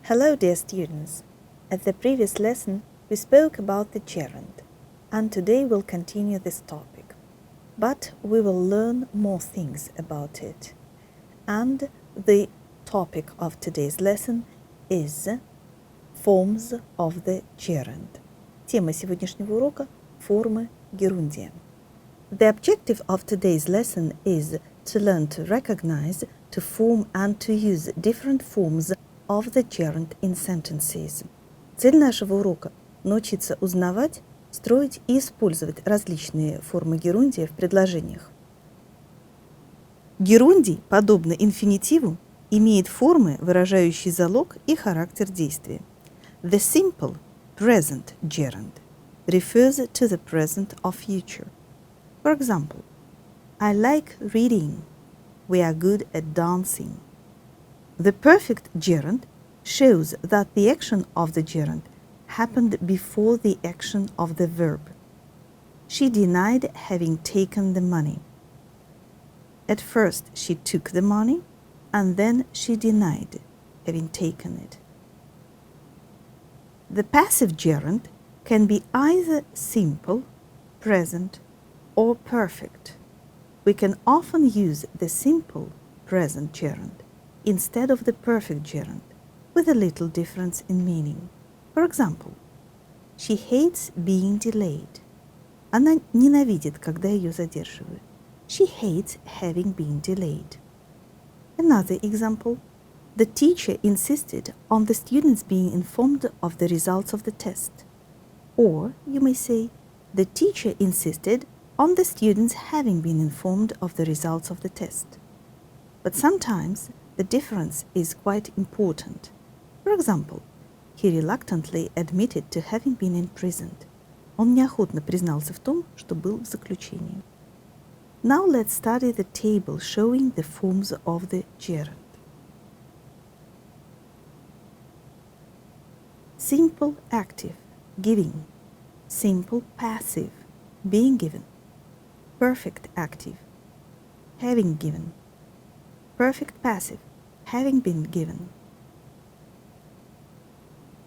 Hello, dear students. At the previous lesson, we spoke about the gerund, and today we'll continue this topic. But we will learn more things about it. And the topic of today's lesson is forms of the gerund. Тема сегодняшнего урока – формы герундия. The objective of today's lesson is to learn to recognize, to form and to use different forms of the gerund in sentences. Цель нашего урока – научиться узнавать, строить и использовать различные формы герундия в предложениях. Герундий, подобно инфинитиву, имеет формы, выражающие залог и характер действия. The simple present gerund refers to the present or future. For example, I like reading. We are good at dancing. The perfect gerund shows that the action of the gerund happened before the action of the verb. She denied having taken the money. At first she took the money, and then she denied having taken it. The passive gerund can be either simple, present, or perfect. We can often use the simple present gerund instead of the perfect gerund, with a little difference in meaning. For example, she hates being delayed. Она ненавидит, когда ее задерживают. She hates having been delayed. Another example, the teacher insisted on the students being informed of the results of the test. Or, you may say, the teacher insisted on the students having been informed of the results of the test. But sometimes the difference is quite important. For example, he reluctantly admitted to having been imprisoned. Он неохотно признался в том, что был в заключении. Now let's study the table showing the forms of the gerund. Simple active, giving. Simple passive, being given. Perfect active, having given. Perfect passive, having been given.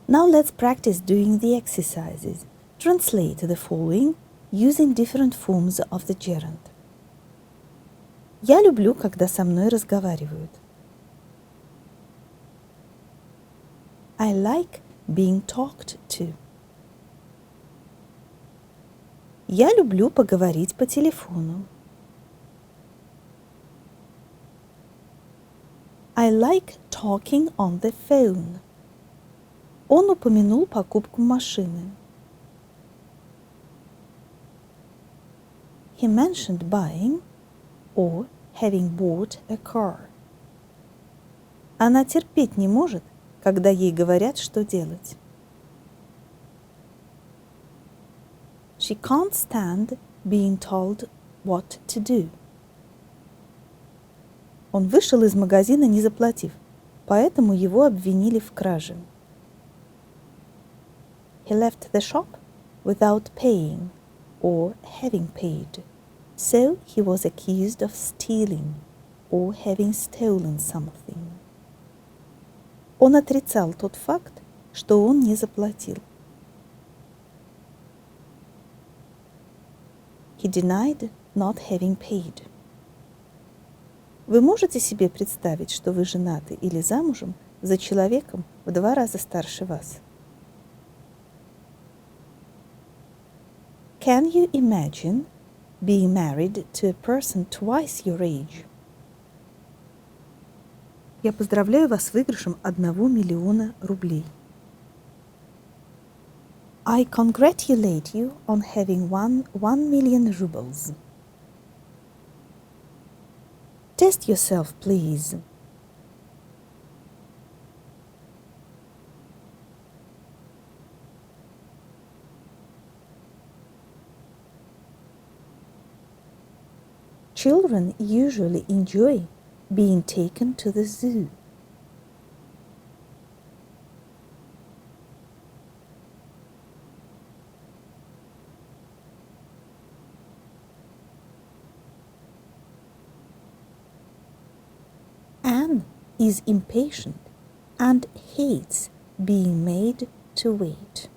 Now let's practice doing the exercises. Translate the following using different forms of the gerund. Я люблю, когда со мной разговаривают. I like being talked to. Я люблю поговорить по телефону. I like talking on the phone. Он упомянул покупку машины. He mentioned buying or having bought a car. Она терпеть не может, когда ей говорят, что делать. She can't stand being told what to do. Он вышел из магазина, не заплатив, поэтому его обвинили в краже. He left the shop without paying or having paid, so he was accused of stealing or having stolen something. Он отрицал тот факт, что он не заплатил. He denied not having paid. Вы можете себе представить, что вы женаты или замужем за человеком в 2 раза старше вас? Can you imagine being married to a person twice your age? Я поздравляю вас с выигрышем 1 миллиона рублей. I congratulate you on having won 1 million rubles. Test yourself, please. Children usually enjoy being taken to the zoo. Anne is impatient and hates being made to wait.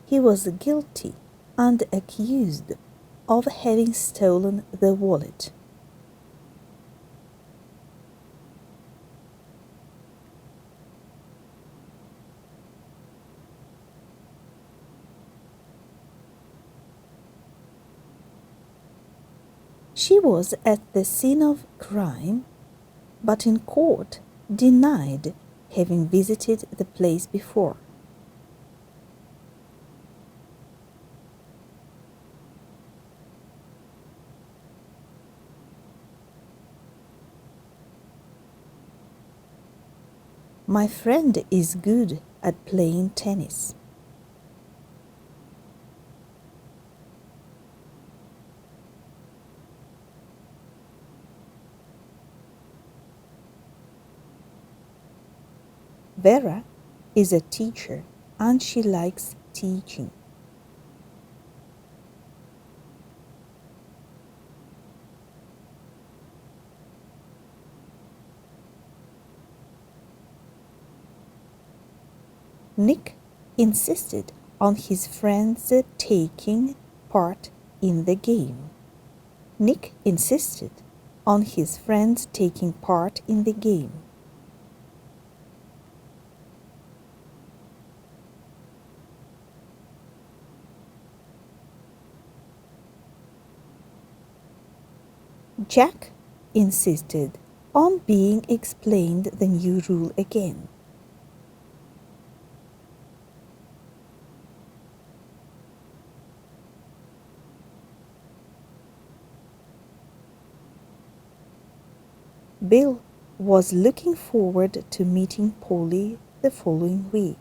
He was guilty and accused of having stolen the wallet. She was at the scene of crime, but in court denied having visited the place before. My friend is good at playing tennis. Vera is a teacher and she likes teaching. Nick insisted on his friends taking part in the game. Nick insisted on his friends taking part in the game. Jack insisted on being explained the new rule again. Bill was looking forward to meeting Polly the following week.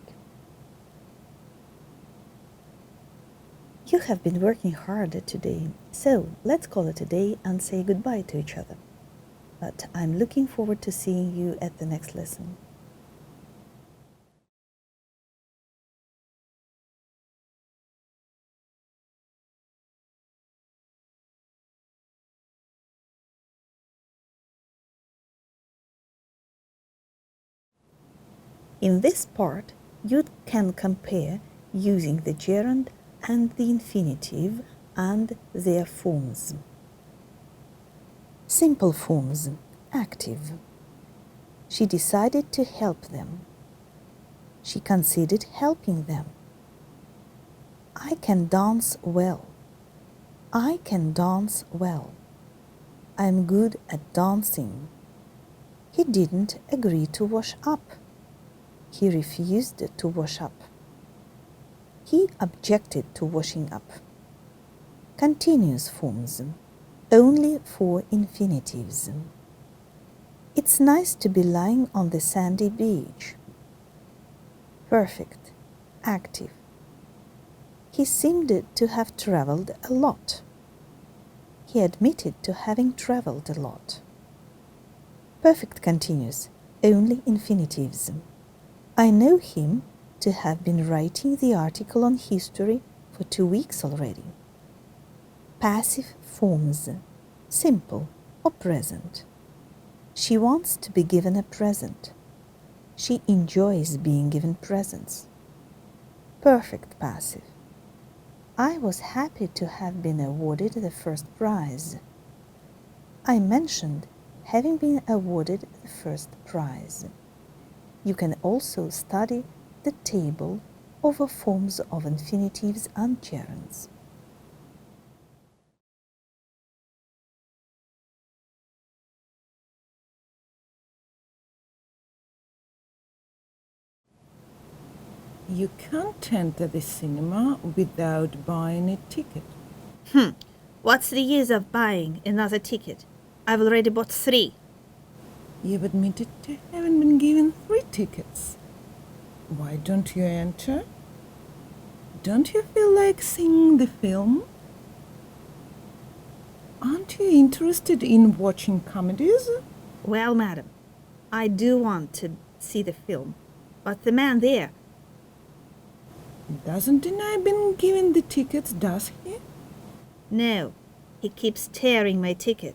You have been working hard today, so let's call it a day and say goodbye to each other. But I'm looking forward to seeing you at the next lesson. In this part, you can compare using the gerund and the infinitive and their forms. Simple forms, active. She decided to help them. She considered helping them. I can dance well. I can dance well. I'm good at dancing. He didn't agree to wash up. He refused to wash up. He objected to washing up. Continuous forms, only for infinitives. It's nice to be lying on the sandy beach. Perfect, active. He seemed to have traveled a lot. He admitted to having traveled a lot. Perfect continuous, only infinitives. I know him to have been writing the article on history for 2 weeks already. Passive forms, simple or present. She wants to be given a present. She enjoys being given presents. Perfect passive. I was happy to have been awarded the first prize. I mentioned having been awarded the first prize. You can also study the table of forms of infinitives and gerunds. You can't enter the cinema without buying a ticket. What's the use of buying another ticket? I've already bought 3. You've admitted to having been given 3 tickets. Why don't you enter? Don't you feel like seeing the film? Aren't you interested in watching comedies? Well, madam, I do want to see the film, but the man there... Doesn't deny being given the tickets, does he? No, he keeps tearing my ticket.